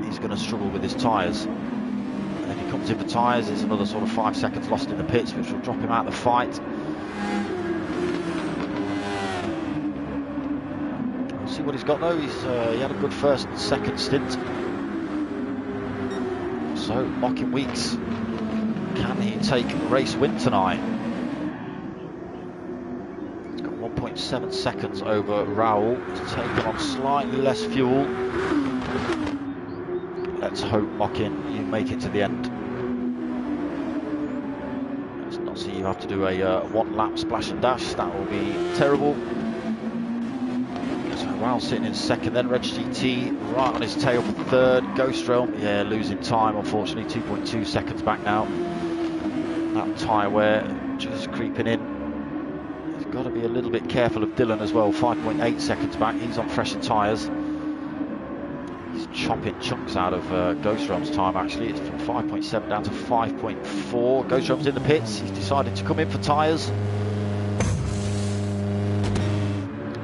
he's going to struggle with his tyres. And if he comes in for tyres, it's another sort of 5 seconds lost in the pits, which will drop him out of the fight. See what he's got though. He had a good first and second stint. So Mockin Weeks, can he take a race win tonight? He's got 1.7 seconds over Raoul. He's taken on slightly less fuel. Let's hope Mockin you make it to the end. you have to do a one lap splash and dash, that will be terrible. So Raoul's sitting in second, then Reg GT right on his tail for third. Ghost Realm, yeah, losing time unfortunately, 2.2 seconds back now. That tyre wear just creeping in. He's got to be a little bit careful of Dylan as well, 5.8 seconds back, he's on fresher tyres. He's chopping chunks out of Ghost Realm's time actually. It's from 5.7 down to 5.4. Ghost Realm's in the pits, he's decided to come in for tyres.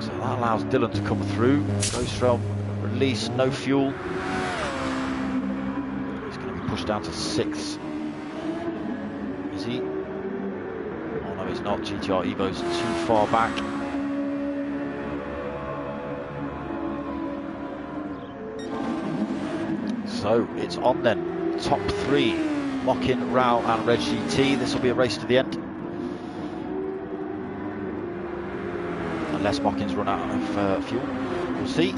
So that allows Dylan to come through. Ghost Realm release, no fuel. He's going to be pushed down to 6th. Is he? Oh no, he's not. GTR Evo's too far back. So it's on then. Top 3, Mockin, Raoul and Reg GT. This will be a race to the end. Unless Mockin's run out of fuel. We'll see.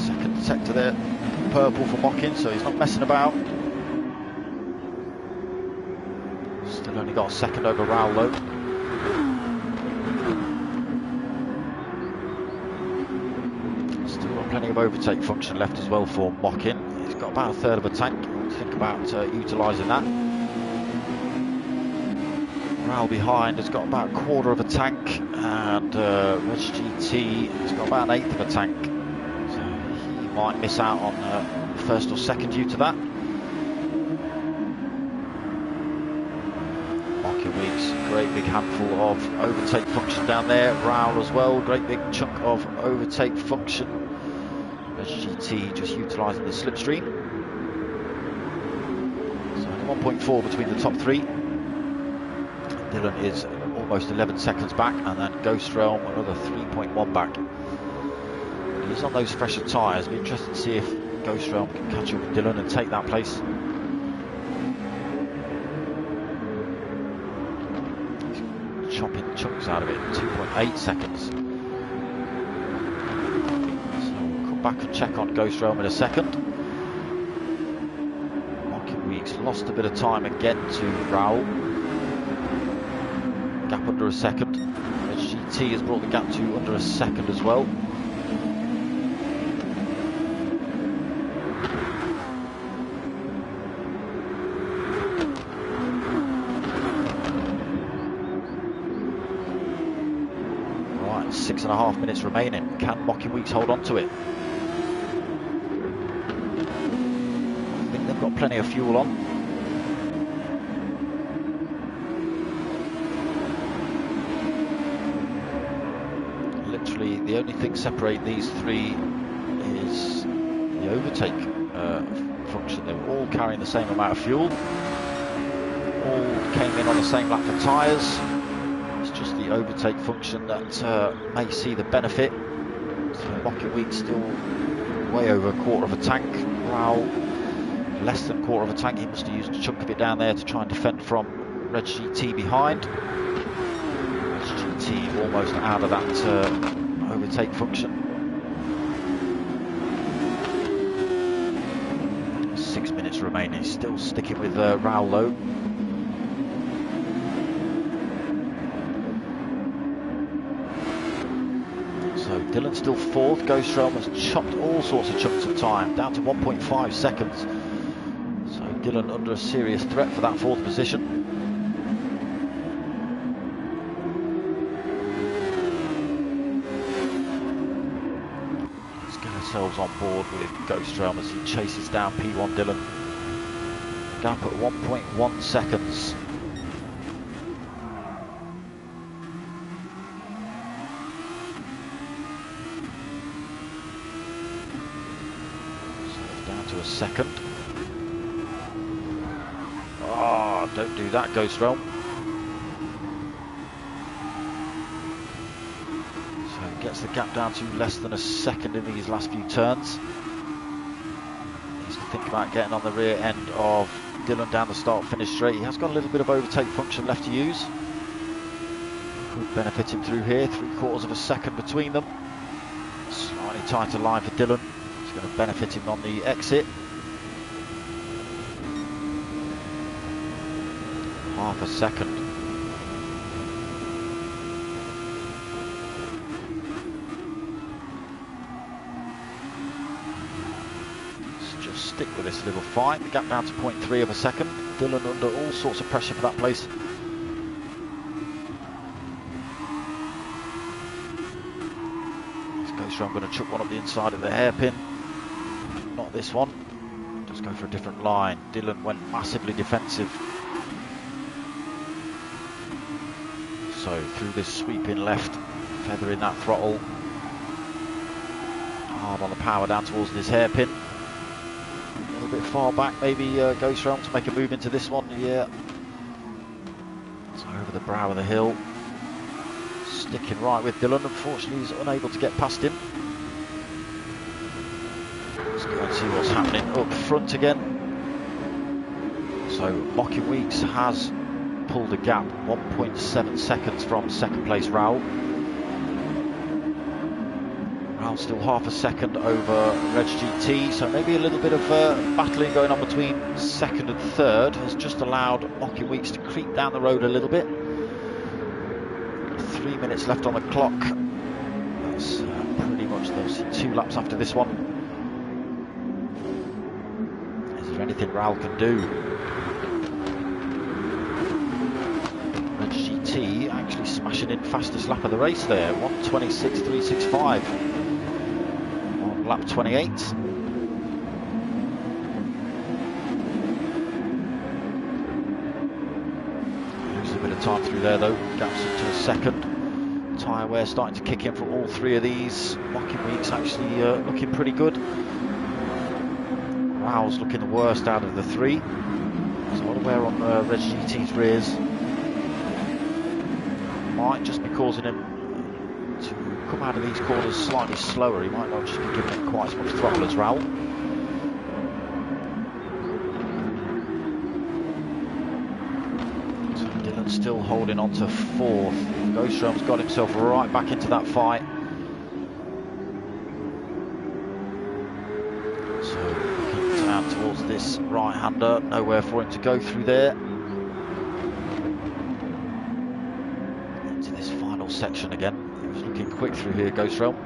Second sector there. Purple for Mockin, so he's not messing about. Still only got a second over Raoul though. Plenty of overtake function left as well for Mockin. He's got about a third of a tank. Think about utilising that. Raoul behind has got about a quarter of a tank, and Reg GT has got about an eighth of a tank. So he might miss out on first or second due to that. Mockin Weeks, great big handful of overtake function down there. Raoul as well, great big chunk of overtake function. GT just utilising the slipstream. So only 1.4 between the top 3. Dylan is almost 11 seconds back, and then Ghost Realm another 3.1 back. He's on those fresher tyres. Be interested to see if Ghost Realm can catch up with Dylan and take that place. He's chopping chunks out of it. 2.8 seconds. Back and check on Ghost Realm in a second. Mockin Weeks lost a bit of time again to Raoul. Gap under a second. GT has brought the gap to under a second as well. Right, 6.5 minutes remaining. Can Mockin Weeks hold on to it? Got plenty of fuel on. Literally the only thing separating these 3 is the overtake function. They were all carrying the same amount of fuel, all came in on the same lap of tyres. It's just the overtake function that may see the benefit. So Mockin Weeks still way over a quarter of a tank. Raoul less than a quarter of a tank. He must have used a chunk of it down there to try and defend from Reg GT behind. Reg GT almost out of that overtake function. 6 minutes remaining. Still sticking with Raoul low. So Dylan's still 4th. Ghost Realm has chopped all sorts of chunks of time, down to 1.5 seconds. So Dylan under a serious threat for that 4th position. Let's get ourselves on board with Ghost Realm as he chases down P1 Dylan. Gap at 1.1 seconds. So down to a second. Oh, don't do that, Ghost Realm. So gets the gap down to less than a second in these last few turns. Needs to think about getting on the rear end of Dylan down the start-finish straight. He has got a little bit of overtake function left to use. Could benefit him through here. 3/4 of a second between them. Slightly tighter line for Dylan. It's going to benefit him on the exit. half a second. Let's just stick with this little fight. The gap down to 0.3 of a second. Dylan under all sorts of pressure for that place. I'm going to chuck one up the inside of the hairpin. Not this one. Just go for a different line. Dylan went massively defensive. So through this sweeping left, feathering that throttle. Hard on the power down towards this hairpin. A little bit far back, maybe Ghost Realm to make a move into this one. Yeah. So over the brow of the hill. Sticking right with Dylan. Unfortunately, he's unable to get past him. Let's go and see what's happening up front again. So Mocking Weeks has pulled a gap, 1.7 seconds from second place Raoul. Raoul still half a second over Reg GT, so maybe a little bit of battling going on between second and third has just allowed Mocking Weeks to creep down the road a little bit. 3 minutes left on the clock. That's pretty much those 2 laps after this one. Is there anything Raoul can do? Red GT actually smashing in fastest lap of the race there, 1:26.365 on lap 28. Losing a bit of time through there though, gaps into a second. Tyre wear starting to kick in from all 3 of these. Mocking Weeks actually looking pretty good. Raoul's looking the worst out of the 3. There's a lot of wear on Reg GT's rears. Might just be causing him to come out of these corners slightly slower. He might not just be giving it quite as much throttle as Raoul. Still holding on to 4th. Ghost Realm's got himself right back into that fight. So looking down towards this right-hander, nowhere for him to go through there. Into this final section again. He was looking quick through here, Ghost Realm.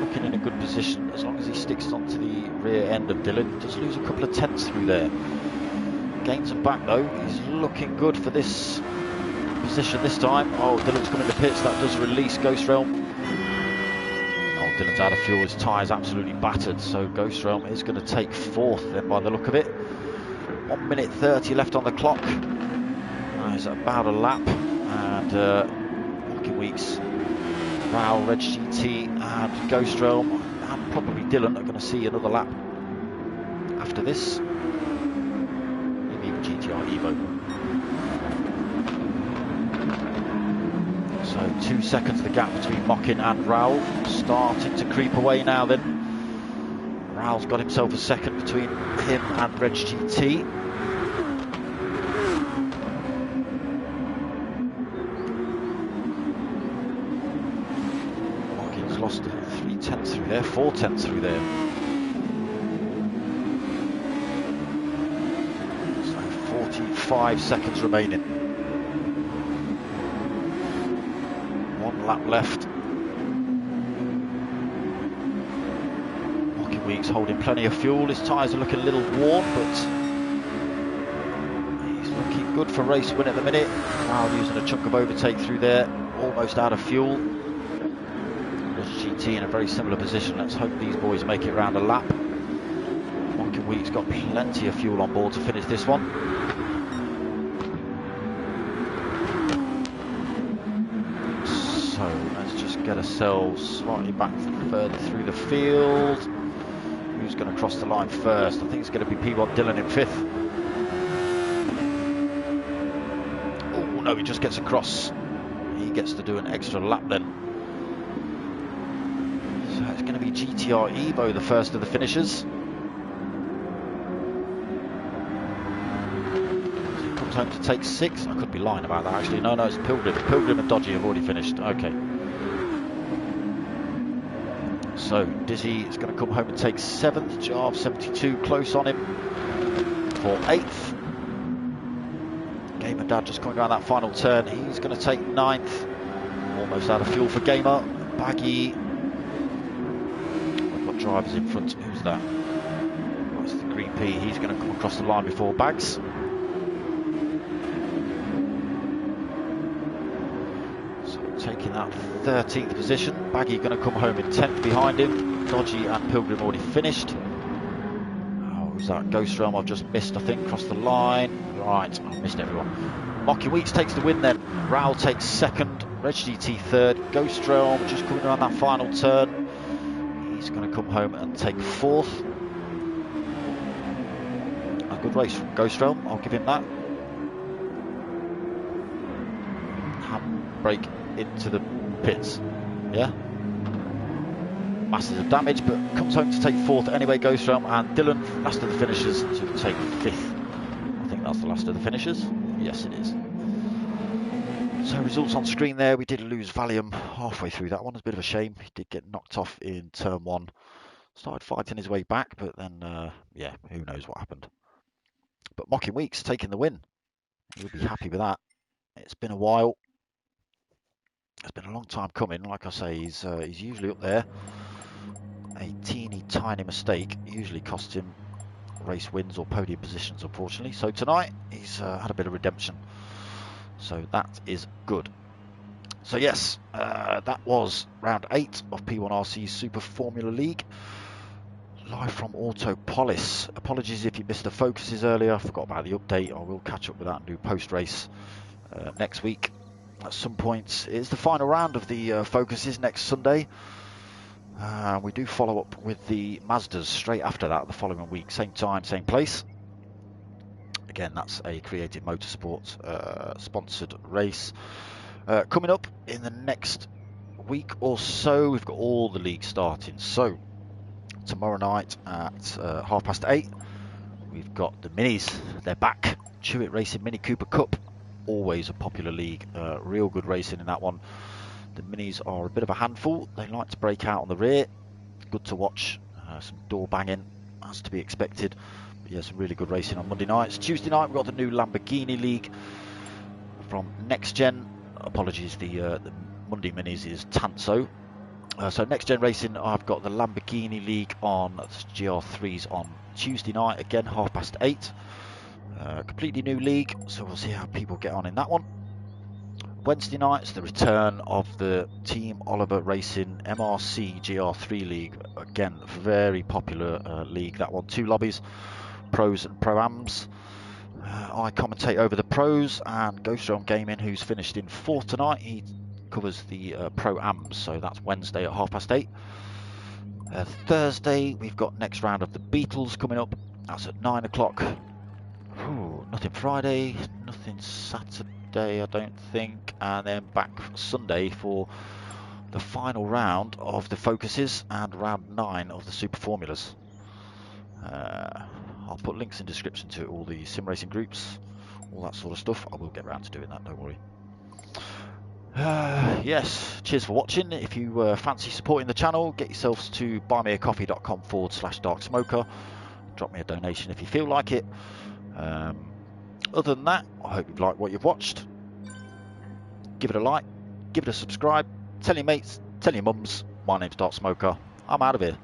Looking in a good position as long as he sticks onto the rear end of Dylan. He does lose a couple of tenths through there. Gains him back though. He's looking good for this position this time. Oh, Dylan's coming to pits. That does release Ghost Realm. Oh, Dylan's out of fuel. His tyre's absolutely battered. So Ghost Realm is going to take 4th then by the look of it. 1:30 left on the clock. He's about a lap. And Mocking Weeks, Raoul, Reg GT and Ghost Realm and probably Dylan are going to see another lap after this. Maybe even GTR Evo. So 2 seconds the gap between Mocking and Raoul. Starting to creep away now then. Raoul's got himself a second between him and Reg GT. Lost 3 tenths through there, 4 tenths through there. So 45 seconds remaining. 1 lap left. Mocking Weeks holding plenty of fuel. His tyres are looking a little worn, but he's looking good for race win at the minute. Now using a chunk of overtake through there, almost out of fuel. GT in a very similar position. Let's hope these boys make it round a lap. Mocking Weeks got plenty of fuel on board to finish this one. So let's just get ourselves slightly back further through the field. Who's going to cross the line first? I think it's going to be P1 Dylan in 5th. Oh no, he just gets across. He gets to do an extra lap then. So it's going to be GTR Evo, the first of the finishers. Comes home to take 6. I could be lying about that actually. No, it's Pilgrim. Pilgrim and Dodgy have already finished. Okay. So Dizzy is going to come home and take 7th. Jarve 72 close on him for 8th. Gamer Dad just coming around that final turn. He's going to take 9th. Almost out of fuel for Gamer. Baggy. We've got drivers in front. Who's that? That's the Green P. He's going to come across the line before Bags. So taking that 13th position. Baggy going to come home in 10th behind him. Dodgy and Pilgrim already finished. Oh, who's that? Ghost Realm I've just missed, I think, across the line. Right, I've missed everyone. Mocking Weeks takes the win then. Raoul takes 2nd. Reg GT 3rd. Ghost Realm just coming around that final turn. He's going to come home and take 4th. A good race from Ghost Realm, I'll give him that. Handbrake into the pits. Yeah? Masses of damage, but comes home to take 4th anyway, Ghost Realm. And Dylan, last of the finishers, to take 5th. I think that's the last of the finishers. Yes, it is. So results on screen there. We did lose Valium halfway through that one. It's a bit of a shame. He did get knocked off in turn 1. Started fighting his way back, but then, yeah, who knows what happened. But Mocking Weeks taking the win. He'll be happy with that. It's been a while. It's been a long time coming. Like I say, he's usually up there. A teeny tiny mistake usually costs him race wins or podium positions, unfortunately. So tonight he's had a bit of redemption. So that is good. So yes, that was round 8 of P1RC Super Formula League. Live from Autopolis. Apologies if you missed the focuses earlier. I forgot about the update. I will catch up with that and do post-race next week at some point. It's the final round of the focuses next Sunday. We do follow up with the Mazdas straight after that the following week. Same time, same place. Again, that's a Creative Motorsports sponsored race. Coming up in the next week or so, we've got all the leagues starting. So tomorrow night at 8:30, we've got the Minis. They're back. Chewit Racing Mini Cooper Cup, always a popular league. Real good racing in that one. The Minis are a bit of a handful. They like to break out on the rear. Good to watch. Some door banging, as to be expected. But yeah, some really good racing on Monday nights. Tuesday night, we've got the new Lamborghini League from Next Gen. Apologies, the Monday Minis is Tanso. So Next Gen Racing, I've got the Lamborghini League on GR3s on Tuesday night, again 8:30. Completely new league, so we'll see how people get on in that one. Wednesday night's the return of the Team Oliver Racing MRC GR3 League. Again, very popular league, that one. 2 lobbies, pros and pro-ams. I commentate over the pros, and Ghost Realm Gaming, who's finished in 4th tonight, he covers the pro-ams, so that's Wednesday at 8:30. Thursday, we've got next round of the Beatles coming up. That's at 9 o'clock. Nothing Friday, nothing Saturday, I don't think. And then back Sunday for the final round of the focuses and round 9 of the Super Formulas. I'll put links in the description to all the sim racing groups, all that sort of stuff. I will get around to doing that, don't worry. Yes, cheers for watching. If you fancy supporting the channel, get yourselves to buymeacoffee.com/darksmoka. Drop me a donation if you feel like it. Other than that, I hope you've liked what you've watched. Give it a like, give it a subscribe, tell your mates, tell your mums. My name's Darksmoka. I'm out of here.